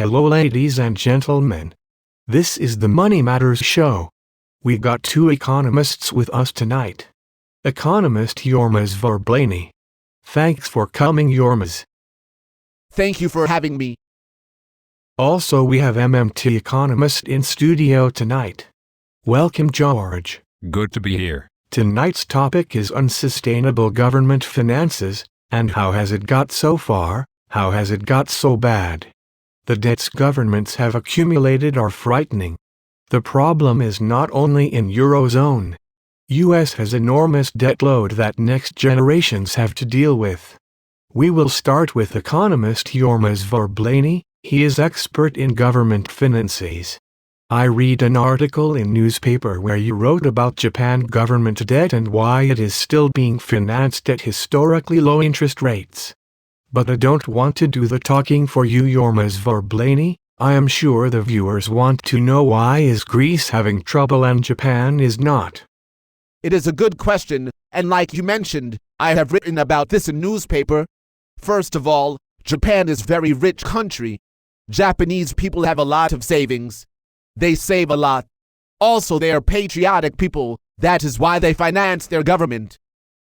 Hello ladies and gentlemen. This is the Money Matters Show. We got two economists with us tonight. Economist Jorma Zvorblany. Thanks for coming, Jorma. Thank you for having me. Also we have MMT economist in studio tonight. Welcome, George. Good to be here. Tonight's topic is unsustainable government finances, and how has it got so far, how has it got so bad? The debts governments have accumulated are frightening. The problem is not only in Eurozone. US has enormous debt load that next generations have to deal with. We will start with economist Jorma Zvorblany. He is expert in government finances. I read an article in newspaper where you wrote about Japan government debt and why it is still being financed at historically low interest rates. But I don't want to do the talking for you, Jorma Zvorblany. I am sure the viewers want to know why is Greece having trouble and Japan is not. It is a good question, and like you mentioned, I have written about this in newspaper. First of all, Japan is a very rich country. Japanese people have a lot of savings. They save a lot. Also, they are patriotic people. That is why they finance their government.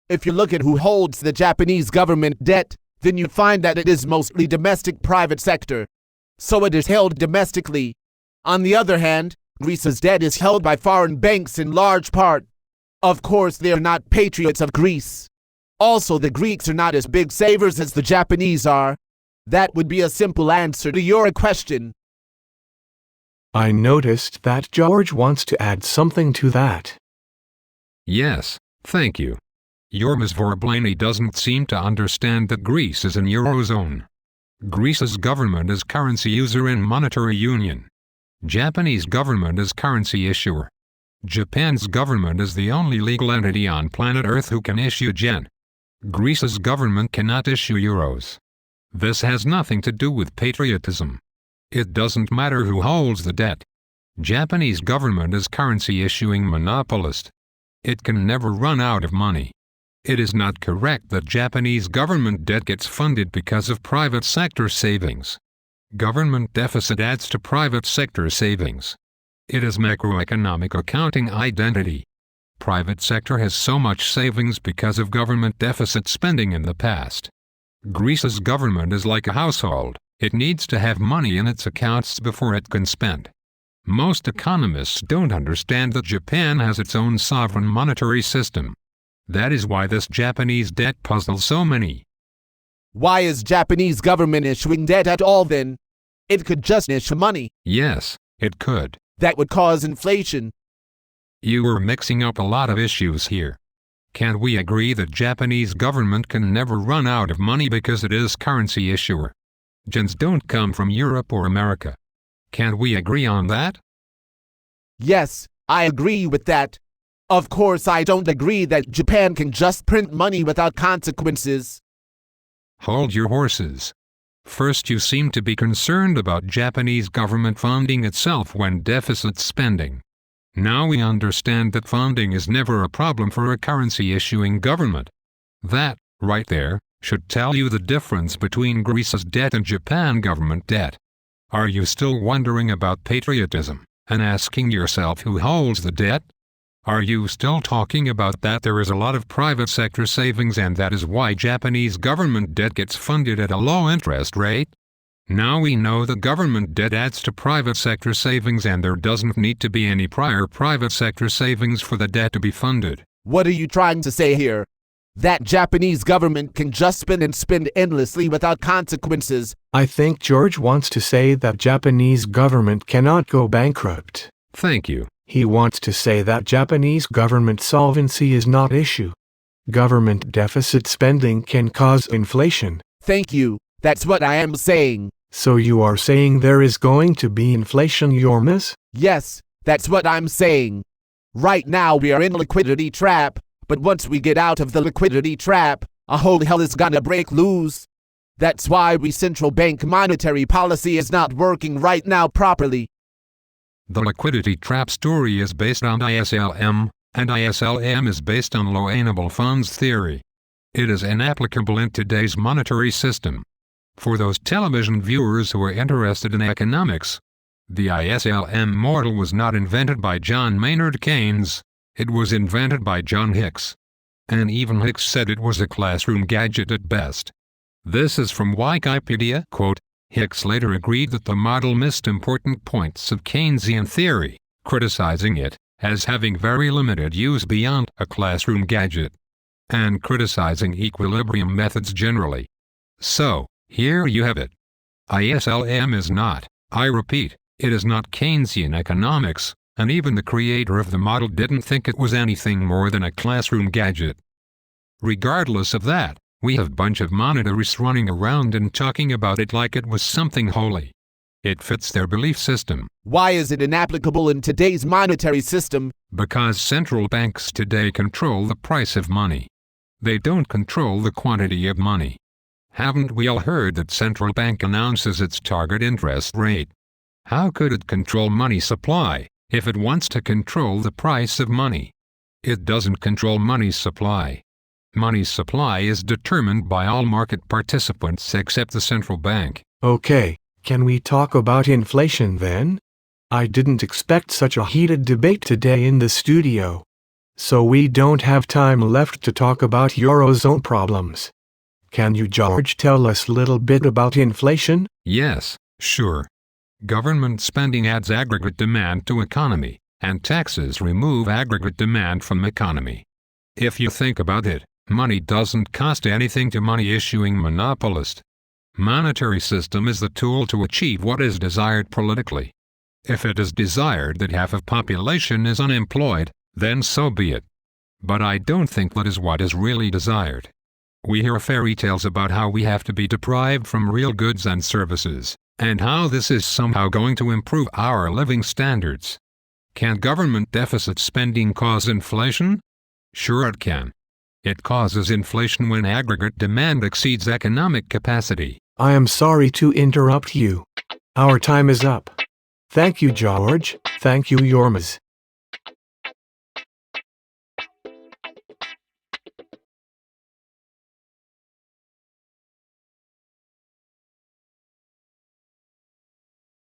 If you look at who holds the Japanese government debt, then you find that it is mostly domestic private sector. So it is held domestically. On the other hand, Greece's debt is held by foreign banks in large part. Of course, they are not patriots of Greece. Also, the Greeks are not as big savers as the Japanese are. That would be a simple answer to your question. I noticed that George wants to add something to that. Yes, thank you. Jorma Zvorblany doesn't seem to understand that Greece is in Eurozone. Greece's government is currency user in monetary union. Japanese government is currency issuer. Japan's government is the only legal entity on planet Earth who can issue yen. Greece's government cannot issue euros. This has nothing to do with patriotism. It doesn't matter who holds the debt. Japanese government is currency issuing monopolist. It can never run out of money. It is not correct that Japanese government debt gets funded because of private sector savings. Government deficit adds to private sector savings. It is macroeconomic accounting identity. Private sector has so much savings because of government deficit spending in the past. Greece's government is like a household. It needs to have money in its accounts before it can spend. Most economists don't understand that Japan has its own sovereign monetary system. That is why this Japanese debt puzzles so many. Why is Japanese government issuing debt at all then? It could just issue money. Yes, it could. That would cause inflation. You are mixing up a lot of issues here. Can we agree that Japanese government can never run out of money because it is currency issuer? Yens don't come from Europe or America. Can we agree on that? Yes, I agree with that. Of course, I don't agree that Japan can just print money without consequences. Hold your horses. First, you seem to be concerned about Japanese government funding itself when deficit spending. Now we understand that funding is never a problem for a currency issuing government. That, right there, should tell you the difference between Greece's debt and Japan government debt. Are you still wondering about patriotism and asking yourself who holds the debt? Are you still talking about that there is a lot of private sector savings and that is why Japanese government debt gets funded at a low interest rate? Now we know the government debt adds to private sector savings and there doesn't need to be any prior private sector savings for the debt to be funded. What are you trying to say here? That Japanese government can just spend and spend endlessly without consequences? I think George wants to say that Japanese government cannot go bankrupt. Thank you. He wants to say that Japanese government solvency is not issue. Government deficit spending can cause inflation. Thank you. That's what I am saying. So you are saying there is going to be inflation, Jorma? Yes, that's what I'm saying. Right now we are in liquidity trap, but once we get out of the liquidity trap, a whole hell is gonna break loose. That's why central bank monetary policy is not working right now properly. The liquidity trap story is based on ISLM, and ISLM is based on low-enable funds theory. It is inapplicable in today's monetary system. For those television viewers who are interested in economics, the ISLM model was not invented by John Maynard Keynes, it was invented by John Hicks. And even Hicks said it was a classroom gadget at best. This is from Wikipedia, quote, Hicks later agreed that the model missed important points of Keynesian theory, criticizing it as having very limited use beyond a classroom gadget, and criticizing equilibrium methods generally. So, here you have it. ISLM is not, I repeat, it is not Keynesian economics, and even the creator of the model didn't think it was anything more than a classroom gadget. Regardless of that, we have a bunch of monetarists running around and talking about it like it was something holy. It fits their belief system. Why is it inapplicable in today's monetary system? Because central banks today control the price of money. They don't control the quantity of money. Haven't we all heard that central bank announces its target interest rate? How could it control money supply if it wants to control the price of money? It doesn't control money supply. Money supply is determined by all market participants except the central bank. Okay, can we talk about inflation then? I didn't expect such a heated debate today in the studio. So we don't have time left to talk about Eurozone problems. Can you, George, tell us a little bit about inflation? Yes, sure. Government spending adds aggregate demand to economy, and taxes remove aggregate demand from economy. If you think about it, money doesn't cost anything to money-issuing monopolist. Monetary system is the tool to achieve what is desired politically. If it is desired that half of population is unemployed, then so be it. But I don't think that is what is really desired. We hear fairy tales about how we have to be deprived from real goods and services, and how this is somehow going to improve our living standards. Can government deficit spending cause inflation? Sure it can. It causes inflation when aggregate demand exceeds economic capacity. I am sorry to interrupt you. Our time is up. Thank you, George. Thank you, Yormas.